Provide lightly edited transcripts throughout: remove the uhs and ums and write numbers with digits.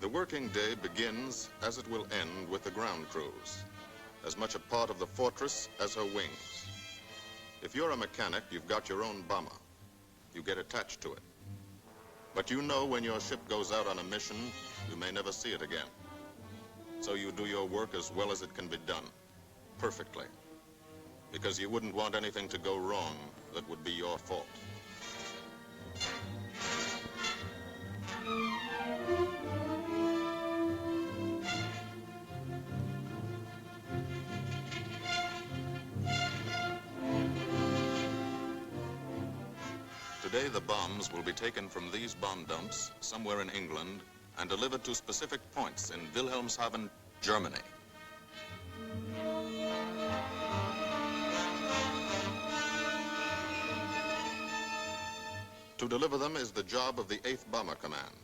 The working day begins, as it will end, with the ground crews, as much a part of the fortress as her wings. If you're a mechanic, you've got your own bomber. You get attached to it. But you know when your ship goes out on a mission, you may never see it again. So you do your work as well as it can be done, perfectly. Because you wouldn't want anything to go wrong that would be your fault. Today, the bombs will be taken from these bomb dumps somewhere in England and delivered to specific points in Wilhelmshaven, Germany. To deliver them is the job of the 8th Bomber Command,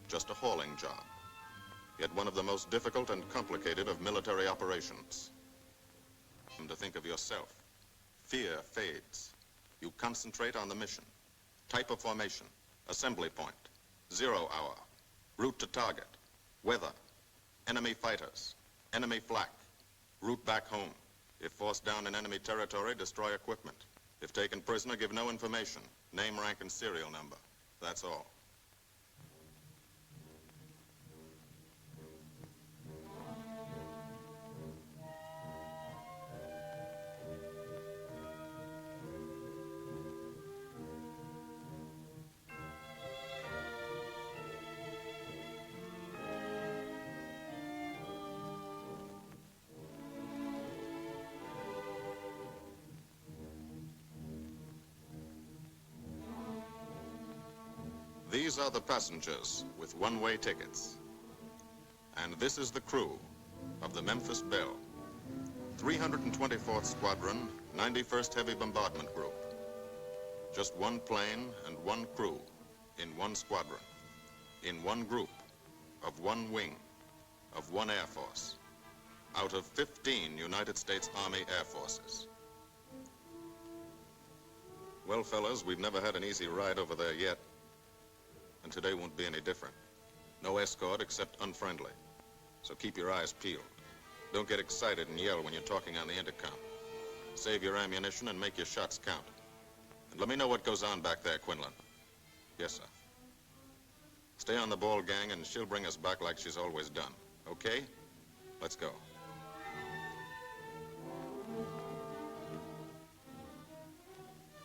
just a hauling job, yet one of the most difficult and complicated of military operations. And to think of yourself. Fear fades. You concentrate on the mission. Type of formation, assembly point, 0 hour, route to target, weather, enemy fighters, enemy flak, route back home. If forced down in enemy territory, destroy equipment. If taken prisoner, give no information, name, rank, and serial number. That's all. These are the passengers with one-way tickets. And this is the crew of the Memphis Belle, 324th Squadron, 91st Heavy Bombardment Group. Just one plane and one crew in one squadron, in one group, of one wing, of one Air Force, out of 15 United States Army Air Forces. Well, fellas, we've never had an easy ride over there yet. And today won't be any different. No escort except unfriendly. So keep your eyes peeled. Don't get excited and yell when you're talking on the intercom. Save your ammunition and make your shots count. And let me know what goes on back there, Quinlan. Yes, sir. Stay on the ball, gang, and she'll bring us back like she's always done. Okay? Let's go.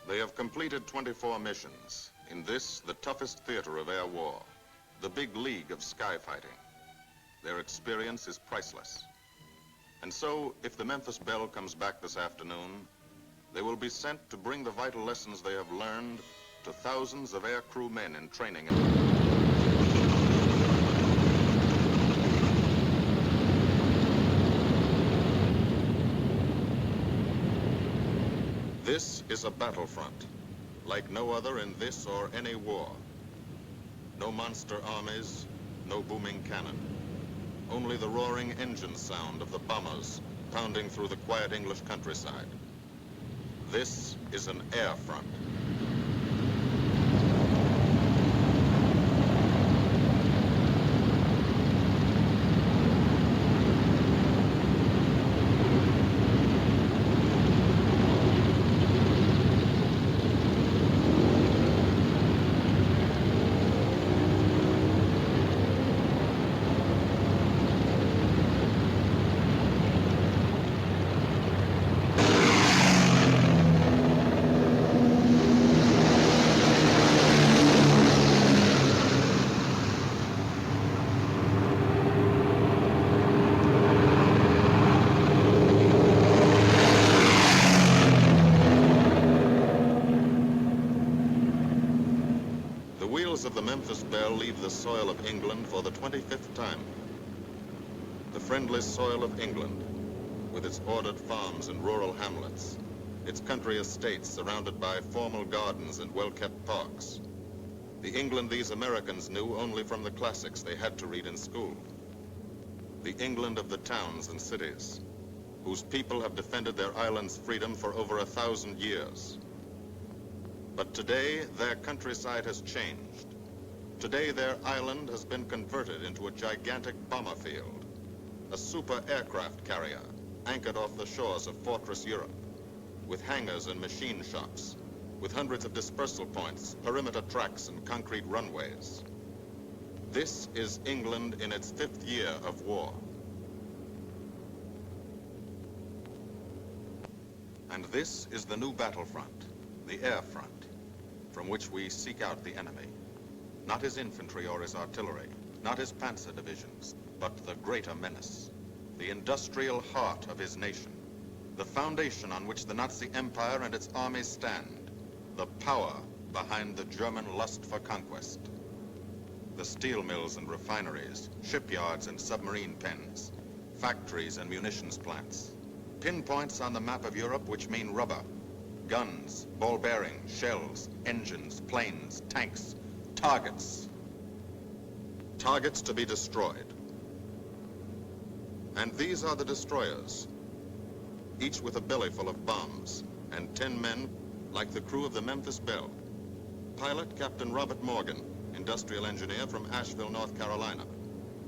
They have completed 24 missions. In this, the toughest theater of air war, the big league of sky fighting. Their experience is priceless. And so, if the Memphis Belle comes back this afternoon, they will be sent to bring the vital lessons they have learned to thousands of air crew men in training. This is a battlefront, like no other in this or any war. No monster armies, no booming cannon. Only the roaring engine sound of the bombers pounding through the quiet English countryside. This is an air front. Of the Memphis Belle leave the soil of England for the 25th time. The friendly soil of England, with its ordered farms and rural hamlets, its country estates surrounded by formal gardens and well-kept parks. The England these Americans knew only from the classics they had to read in school. The England of the towns and cities, whose people have defended their island's freedom for over 1,000 years. But today, their countryside has changed. Today, their island has been converted into a gigantic bomber field, a super aircraft carrier anchored off the shores of Fortress Europe, with hangars and machine shops, with hundreds of dispersal points, perimeter tracks, and concrete runways. This is England in its 5th year of war. And this is the new battlefront, the air front, from which we seek out the enemy. Not his infantry or his artillery, not his panzer divisions, but the greater menace, the industrial heart of his nation, the foundation on which the Nazi Empire and its armies stand, the power behind the German lust for conquest. The steel mills and refineries, shipyards and submarine pens, factories and munitions plants, pinpoints on the map of Europe which mean rubber, guns, ball bearings, shells, engines, planes, tanks, targets. Targets to be destroyed. And these are the destroyers, each with a belly full of bombs, and 10 men like the crew of the Memphis Belle. Pilot Captain Robert Morgan, industrial engineer from Asheville, North Carolina.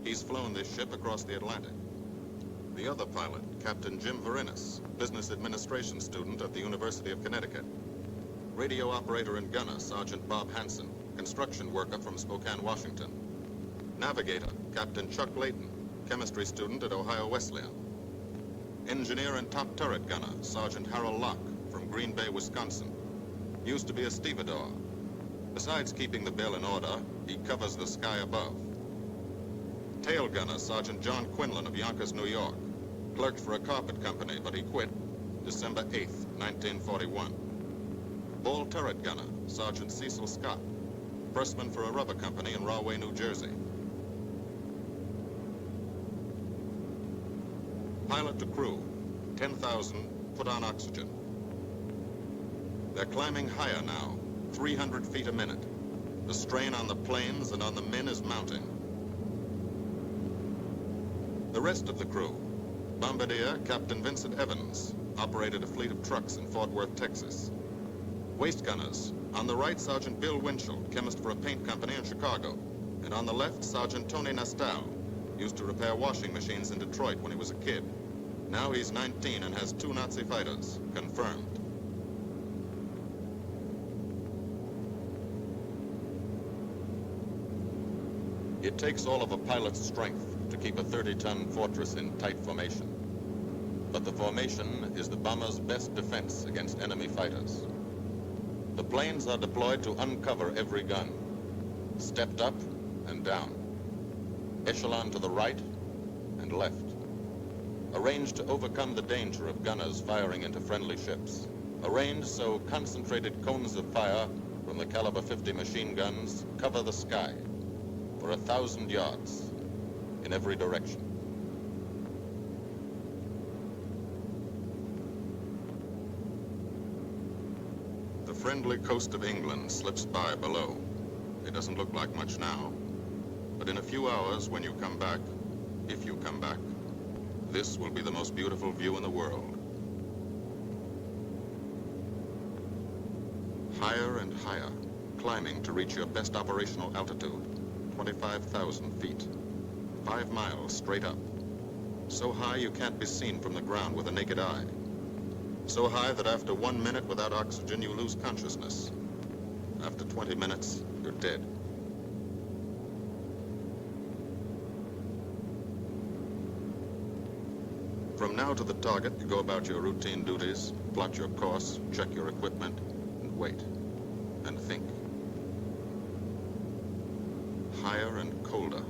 He's flown this ship across the Atlantic. The other pilot, Captain Jim Verinis, business administration student at the University of Connecticut. Radio operator and gunner, Sergeant Bob Hansen, construction worker from Spokane, Washington. Navigator, Captain Chuck Layton, chemistry student at Ohio Wesleyan. Engineer and top turret gunner, Sergeant Harold Locke from Green Bay, Wisconsin. Used to be a stevedore. Besides keeping the Belle in order, he covers the sky above. Tail gunner, Sergeant John Quinlan of Yonkers, New York. Clerked for a carpet company, but he quit December 8th, 1941. Ball turret gunner, Sergeant Cecil Scott. Pressman for a rubber company in Rahway, New Jersey. Pilot to crew, 10,000, put on oxygen. They're climbing higher now, 300 feet a minute. The strain on the planes and on the men is mounting. The rest of the crew, Bombardier Captain Vincent Evans, operated a fleet of trucks in Fort Worth, Texas. Waist gunners, on the right, Sergeant Bill Winchell, chemist for a paint company in Chicago. And on the left, Sergeant Tony Nastal, used to repair washing machines in Detroit when he was a kid. Now he's 19 and has 2 Nazi fighters, confirmed. It takes all of a pilot's strength to keep a 30-ton Fortress in tight formation. But the formation is the bomber's best defense against enemy fighters. The planes are deployed to uncover every gun, stepped up and down, echelon to the right and left, arranged to overcome the danger of gunners firing into friendly ships, arranged so concentrated cones of fire from the caliber 50 machine guns cover the sky for 1,000 yards in every direction. The friendly coast of England slips by below. It doesn't look like much now, but in a few hours when you come back, if you come back, this will be the most beautiful view in the world. Higher and higher, climbing to reach your best operational altitude, 25,000 feet, 5 miles straight up. So high you can't be seen from the ground with the naked eye. So high that after 1 minute without oxygen, you lose consciousness. After 20 minutes, you're dead. From now to the target, you go about your routine duties, plot your course, check your equipment, and wait, and think. Higher and colder.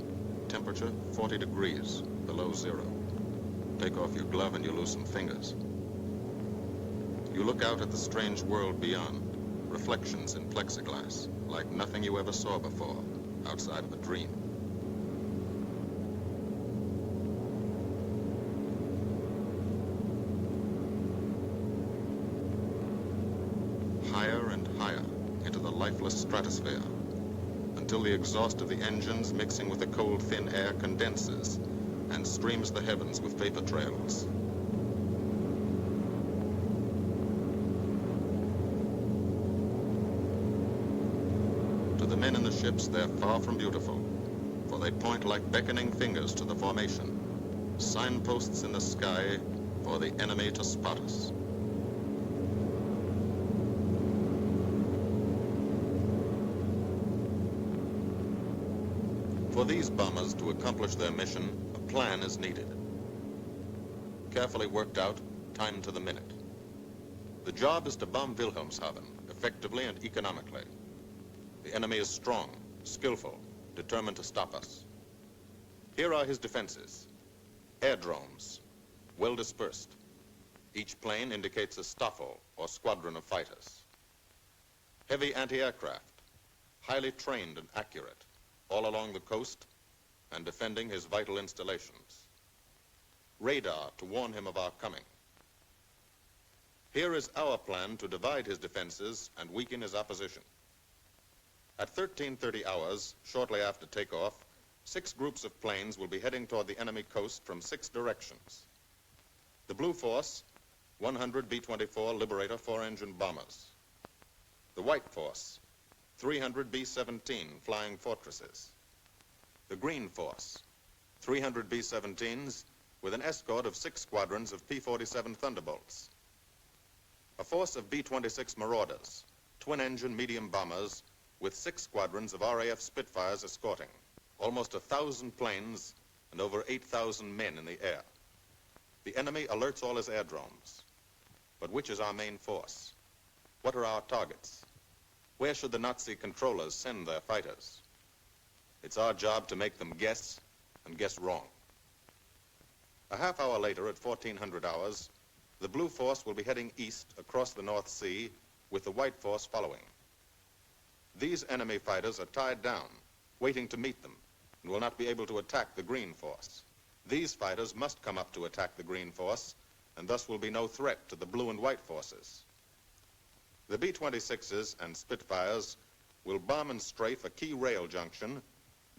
Temperature 40 degrees, below zero. Take off your glove and you lose some fingers. You look out at the strange world beyond, reflections in plexiglass, like nothing you ever saw before, outside of a dream. Higher and higher into the lifeless stratosphere, until the exhaust of the engines mixing with the cold, thin air condenses and streams the heavens with vapor trails. To To the men in the ships, they're far from beautiful, for they point like beckoning fingers to the formation, signposts in the sky for the enemy to spot us. For these bombers to accomplish their mission, a plan is needed. Carefully worked out, timed to the minute. The job is to bomb Wilhelmshaven effectively and economically. The enemy is strong, skillful, determined to stop us. Here are his defenses. Airdromes, well dispersed. Each plane indicates a staffel or squadron of fighters. Heavy anti-aircraft, highly trained and accurate, all along the coast and defending his vital installations. Radar to warn him of our coming. Here is our plan to divide his defenses and weaken his opposition. At 13:30 hours, shortly after takeoff, 6 groups of planes will be heading toward the enemy coast from 6 directions. The Blue Force, 100 B-24 Liberator 4-engine bombers. The White Force, 300 B-17 Flying Fortresses. The Green Force, 300 B-17s with an escort of 6 squadrons of P-47 Thunderbolts. A force of B-26 Marauders, twin-engine medium bombers with 6 squadrons of RAF Spitfires escorting. Almost 1,000 planes and over 8,000 men in the air. The enemy alerts all his airdromes. But which is our main force? What are our targets? Where should the Nazi controllers send their fighters? It's our job to make them guess, and guess wrong. A half hour later, at 1400 hours, the Blue Force will be heading east across the North Sea, with the White Force following. These enemy fighters are tied down, waiting to meet them, and will not be able to attack the Green Force. These fighters must come up to attack the Green Force, and thus will be no threat to the Blue and White Forces. The B-26s and Spitfires will bomb and strafe a key rail junction,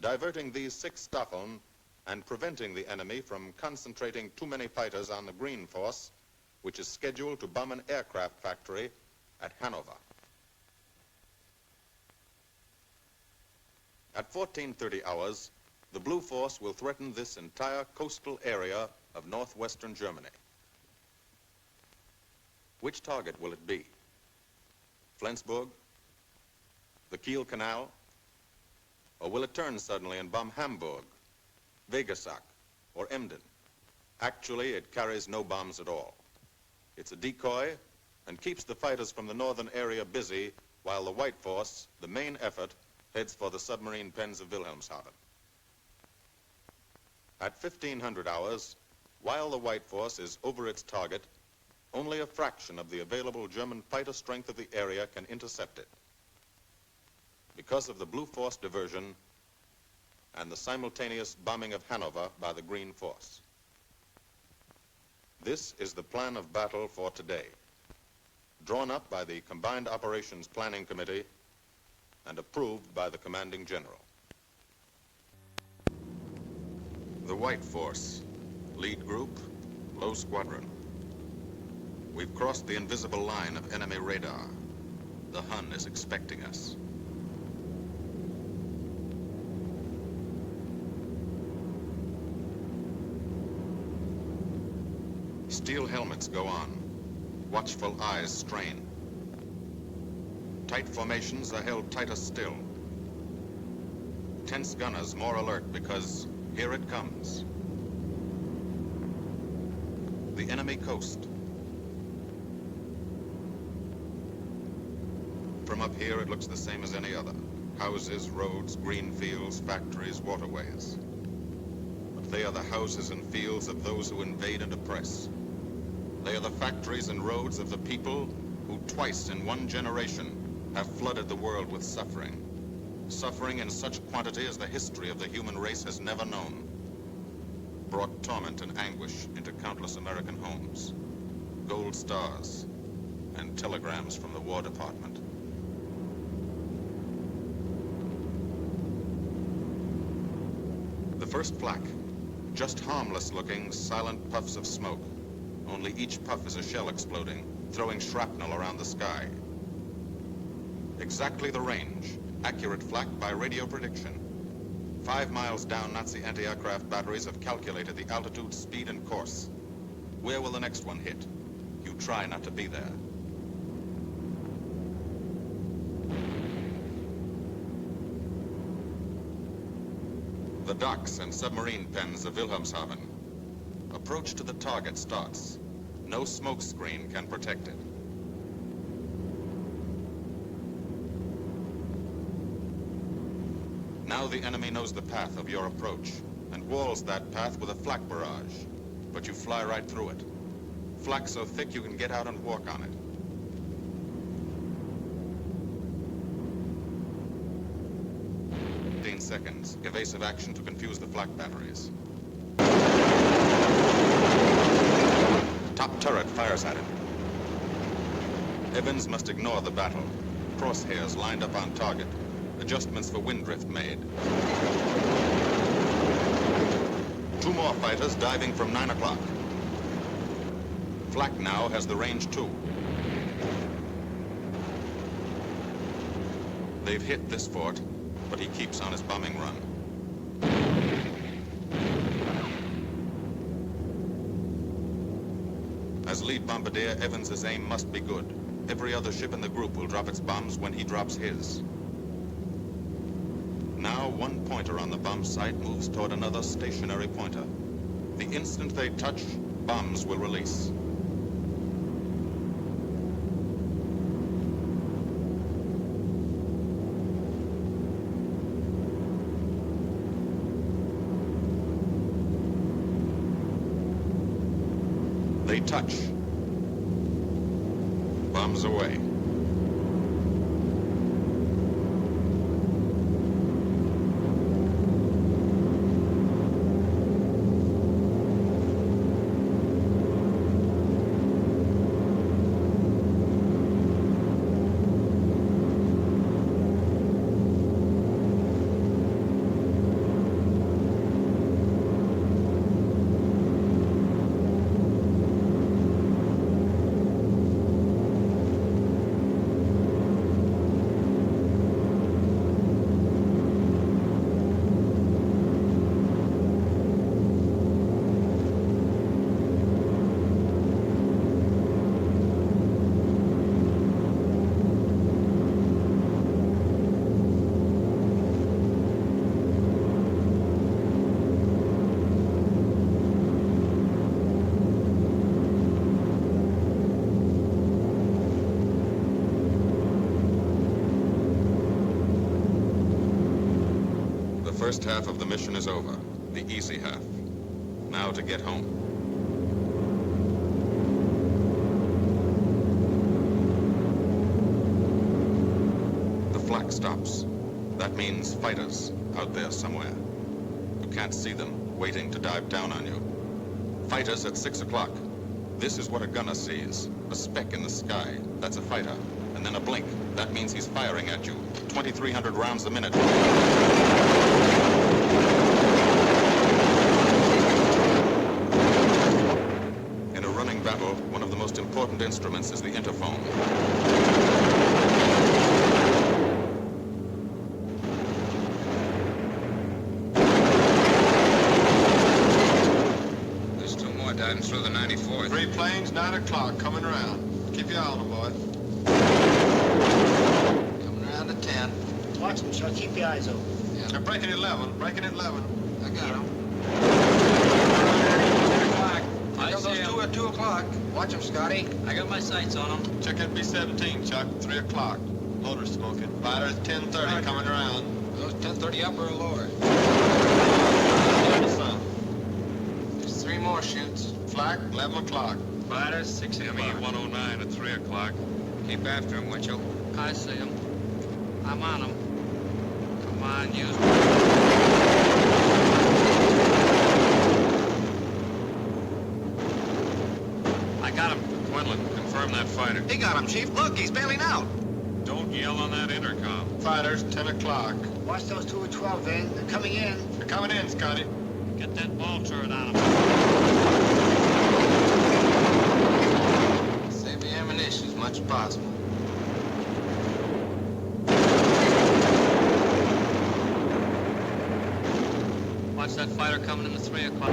diverting these 6 Staffeln and preventing the enemy from concentrating too many fighters on the Green Force, which is scheduled to bomb an aircraft factory at Hanover. At 14:30 hours, the Blue Force will threaten this entire coastal area of northwestern Germany. Which target will it be? Flensburg? The Kiel Canal? Or will it turn suddenly and bomb Hamburg, Wegesack, or Emden? Actually, it carries no bombs at all. It's a decoy and keeps the fighters from the northern area busy while the White Force, the main effort, heads for the submarine pens of Wilhelmshaven. At 1500 hours, while the White Force is over its target, only a fraction of the available German fighter strength of the area can intercept it. Because of the Blue Force diversion and the simultaneous bombing of Hanover by the Green Force. This is the plan of battle for today, drawn up by the Combined Operations Planning Committee and approved by the Commanding General. The White Force, lead group, low squadron. We've crossed the invisible line of enemy radar. The Hun is expecting us. Steel helmets go on. Watchful eyes strain. Tight formations are held tighter still. Tense gunners more alert because here it comes. The enemy coast. From up here, it looks the same as any other. Houses, roads, green fields, factories, waterways. But they are the houses and fields of those who invade and oppress. They are the factories and roads of the people who twice in one generation have flooded the world with suffering. Suffering in such quantity as the history of the human race has never known. Brought torment and anguish into countless American homes. Gold stars and telegrams from the War Department. The first flak, just harmless-looking, silent puffs of smoke. Only each puff is a shell exploding, throwing shrapnel around the sky. Exactly the range, Accurate flak by radio prediction. 5 miles down, Nazi anti-aircraft batteries have calculated the altitude, speed, and course. Where will the next one hit? You try not to be there. The docks and submarine pens of Wilhelmshaven. Approach to the target starts. No smoke screen can protect it. Now the enemy knows the path of your approach and walls that path with a flak barrage. But you fly right through it. Flak so thick you can get out and walk on it. Seconds. Evasive action to confuse the flak batteries. Top turret fires at him. Evans must ignore the battle. Crosshairs lined up on target. Adjustments for wind drift made. 2 more fighters diving from 9 o'clock. Flak now has the range too. They've hit this fort, but he keeps on his bombing run. As lead bombardier, Evans's aim must be good. Every other ship in the group will drop its bombs when he drops his. Now, one pointer on the bomb site moves toward another stationary pointer. The instant they touch, bombs will release. They touch. Bombs away. The first half of the mission is over, the easy half. Now to get home. The flak stops. That means fighters out there somewhere. You can't see them, waiting to dive down on you. Fighters at 6 o'clock. This is what a gunner sees. A speck in the sky. That's a fighter. And then a blink. That means he's firing at you. 2,300 rounds a minute. In a running battle, one of the most important instruments is the interphone. There's 2 more diving through the 94th. 3 planes, 9 o'clock, coming around. Keep your eye on them, boy. Coming around to 10. Watch them, so keep your eyes open. Yeah. They're breaking at 11, breaking at 11. I got them. 10 o'clock. I got those 2 at 2 o'clock. Watch them, Scotty. I got my sights on them. Check that B-17, Chuck, 3 o'clock. Loader's smoking. Fighters, 10:30, coming around. Those 10:30 upper or lower? Sun. There's 3 more shoots. Flak, 11 o'clock. Fighters, 6 o'clock. ME-109 at 3 o'clock. Keep after him, Winchell. I see them. I'm on them. Come on, use I got him. Quinlan, confirm that fighter. He got him, Chief. Look, he's bailing out. Don't yell on that intercom. Fighters, 10 o'clock. Watch those 2 at 12, Van. They're coming in. They're coming in, Scotty. Get that ball turret on him. Save the ammunition as much as possible. Watch that fighter coming in at 3 o'clock.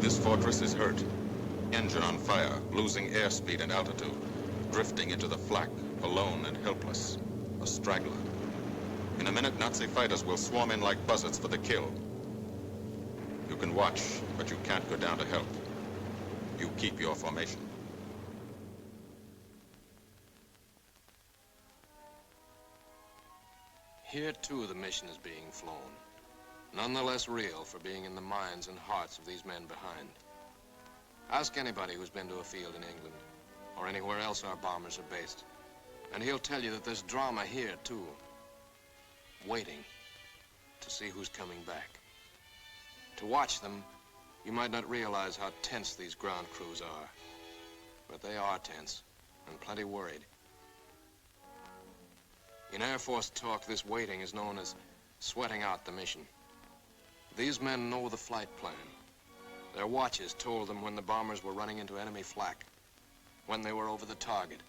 This fortress is hurt. Engine on fire, losing airspeed and altitude, drifting into the flak, alone and helpless, a straggler. In a minute, Nazi fighters will swarm in like buzzards for the kill. You can watch, but you can't go down to help. You keep your formation. Here, too, the mission is being flown. None the less real for being in the minds and hearts of these men behind. Ask anybody who's been to a field in England, or anywhere else our bombers are based, and he'll tell you that there's drama here, too. Waiting to see who's coming back. To watch them, you might not realize how tense these ground crews are. But they are tense, and plenty worried. In Air Force talk, this waiting is known as sweating out the mission. These men know the flight plan. Their watches told them when the bombers were running into enemy flak, when they were over the target,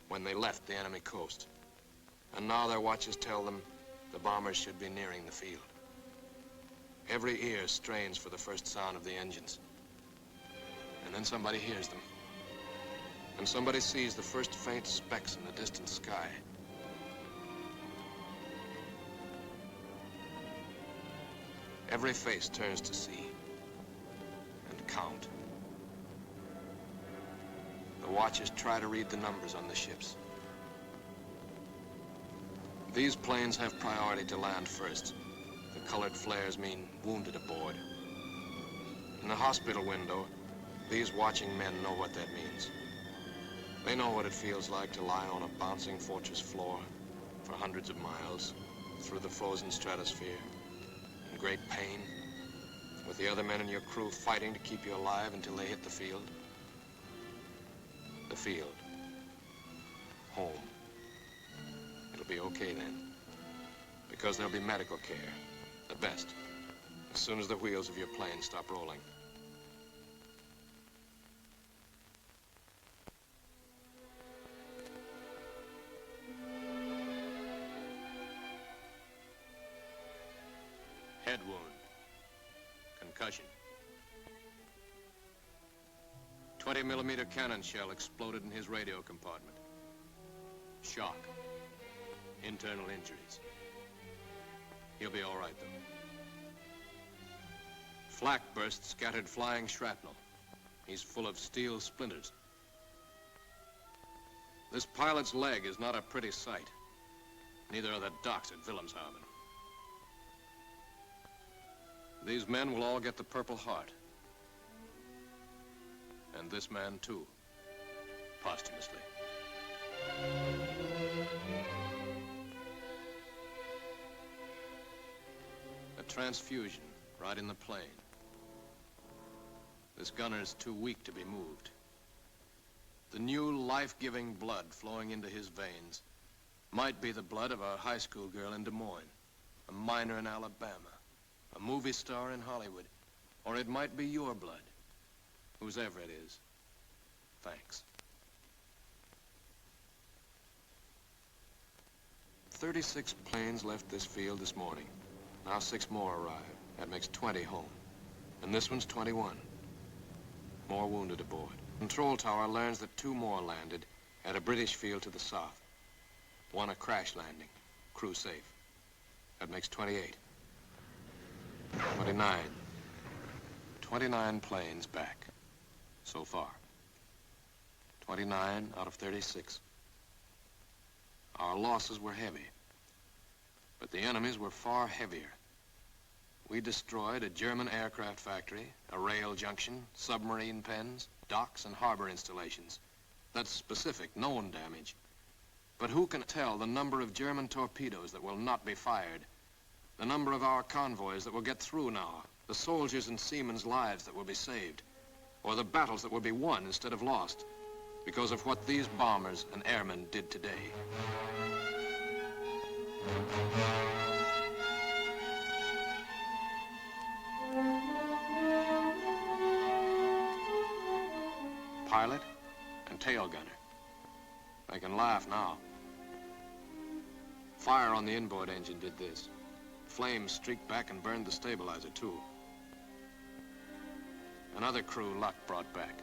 when they left the enemy coast. And now their watches tell them the bombers should be nearing the field. Every ear strains for the first sound of the engines. And then somebody hears them. And somebody sees the first faint specks in the distant sky. Every face turns to see and count. The watchers try to read the numbers on the ships. These planes have priority to land first. The colored flares mean wounded aboard. In the hospital window, these watching men know what that means. They know what it feels like to lie on a bouncing fortress floor for hundreds of miles through the frozen stratosphere. In great pain, with the other men in your crew fighting to keep you alive until they hit the field. The field. Home. It'll be okay then, because there'll be medical care, the best, as soon as the wheels of your plane stop rolling. Head wound. Concussion. 20-millimeter cannon shell exploded in his radio compartment. Shock. Internal injuries. He'll be all right, though. Flak burst scattered flying shrapnel. He's full of steel splinters. This pilot's leg is not a pretty sight. Neither are the docks at Wilhelmshaven. These men will all get the Purple Heart. And this man, too, posthumously. A transfusion right in the plane. This gunner's too weak to be moved. The new life-giving blood flowing into his veins might be the blood of a high school girl in Des Moines, a miner in Alabama, a movie star in Hollywood, or it might be your blood. Whosever it is, thanks. 36 planes left this field this morning. Now 6 more arrive. That makes 20 home. And this one's 21. More wounded aboard. Control tower learns that 2 more landed at a British field to the south. 1 a crash landing. Crew safe. That makes 28. 29. 29 planes back. So far. 29 out of 36. Our losses were heavy, but the enemy's were far heavier. We destroyed a German aircraft factory, a rail junction, submarine pens, docks and harbor installations. That's specific, known damage. But who can tell the number of German torpedoes that will not be fired, the number of our convoys that will get through now, the soldiers and seamen's lives that will be saved, or the battles that will be won instead of lost because of what these bombers and airmen did today. Pilot and tail gunner, They can laugh now. Fire on the inboard engine did this. Flames streaked back and burned the stabilizer, too. Another crew luck brought back.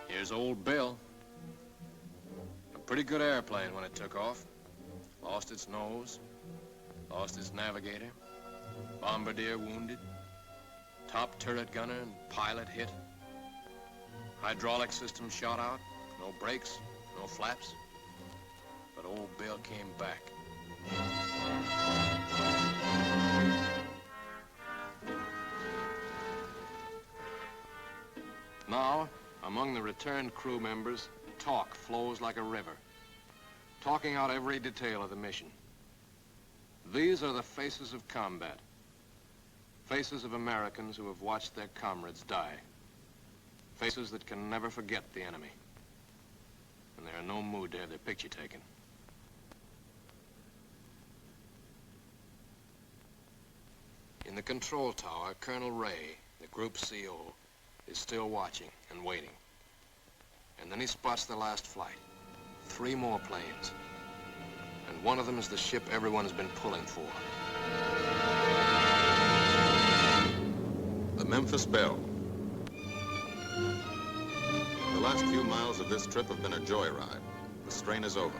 Here's old Belle. A pretty good airplane when it took off. Lost its nose, lost its navigator, bombardier wounded, top turret gunner and pilot hit. Hydraulic system shot out, no brakes, no flaps. But old Belle came back. Now, among the returned crew members, talk flows like a river, talking out every detail of the mission. These are the faces of combat, faces of Americans who have watched their comrades die, faces that can never forget the enemy, and they're in no mood to have their picture taken. In the control tower, Colonel Ray, the group CO, is still watching and waiting. And then he spots the last flight. 3 more planes. And one of them is the ship everyone has been pulling for. The Memphis Belle. The last few miles of this trip have been a joyride. The strain is over.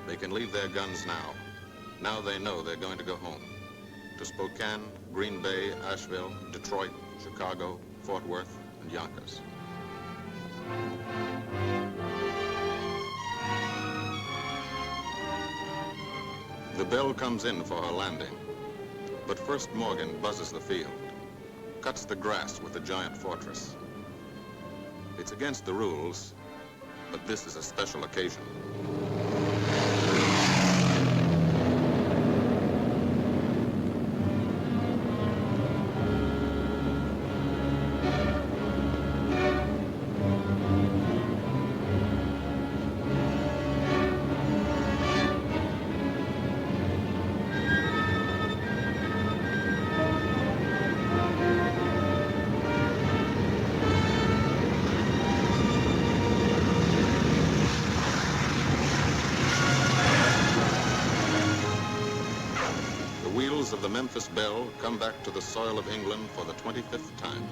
They can leave their guns now. Now they know they're going to go home. To Spokane, Green Bay, Asheville, Detroit, Chicago, Fort Worth, and Yonkers. The Belle comes in for her landing. But first Morgan buzzes the field, cuts the grass with the giant fortress. It's against the rules, but this is a special occasion. Of the Memphis Belle come back to the soil of England for the 25th time.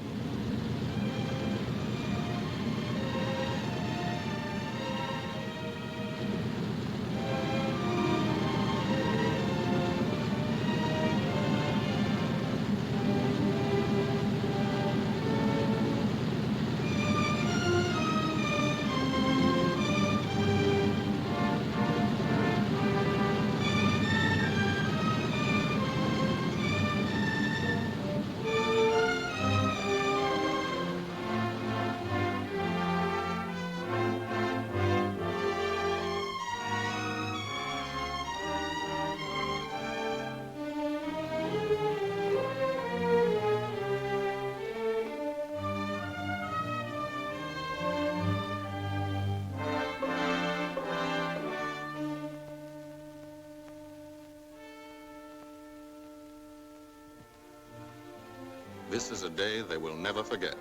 This is a day they will never forget.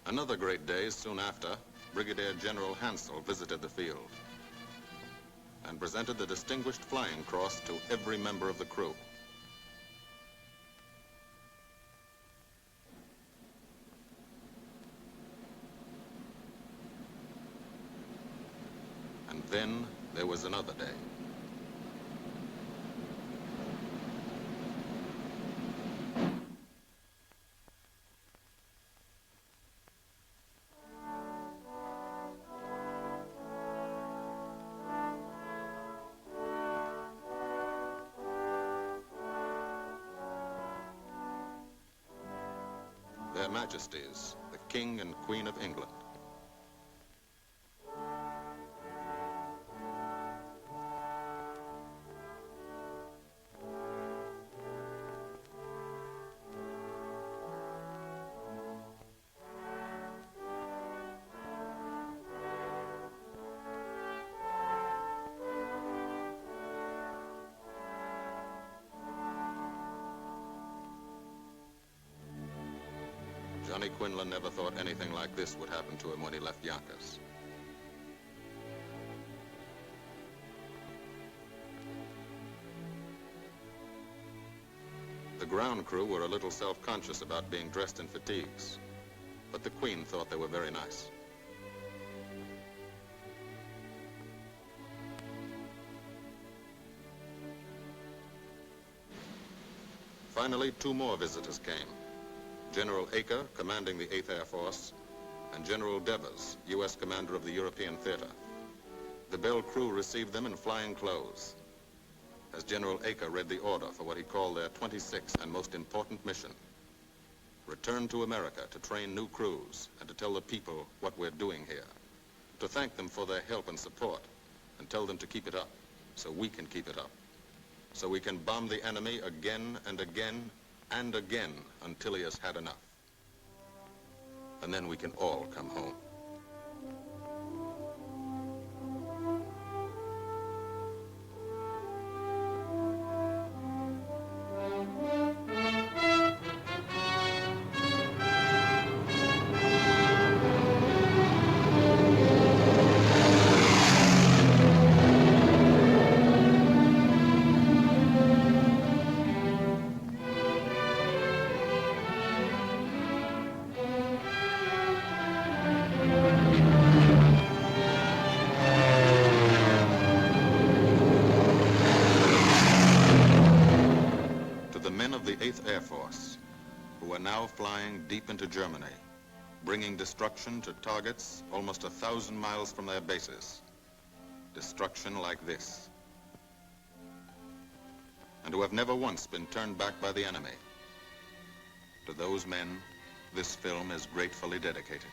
Another great day soon after, Brigadier General Hansel visited the field and presented the Distinguished Flying Cross to every member of the crew. And then there was another day. Their Majesties, the King and Queen of England. Johnny Quinlan never thought anything like this would happen to him when he left Yonkers. The ground crew were a little self-conscious about being dressed in fatigues, but the Queen thought they were very nice. Finally, two more visitors came. General Acre, commanding the 8th Air Force, and General Devers, U.S. commander of the European Theater. The Belle crew received them in flying clothes, as General Acre read the order for what he called their 26th and most important mission: return to America to train new crews and to tell the people what we're doing here, to thank them for their help and support, and tell them to keep it up so we can keep it up, so we can bomb the enemy again and again and again until he has had enough. And then we can all come home. The 8th Air Force, who are now flying deep into Germany, bringing destruction to targets almost 1,000 miles from their bases. Destruction like this. And who have never once been turned back by the enemy. To those men, this film is gratefully dedicated.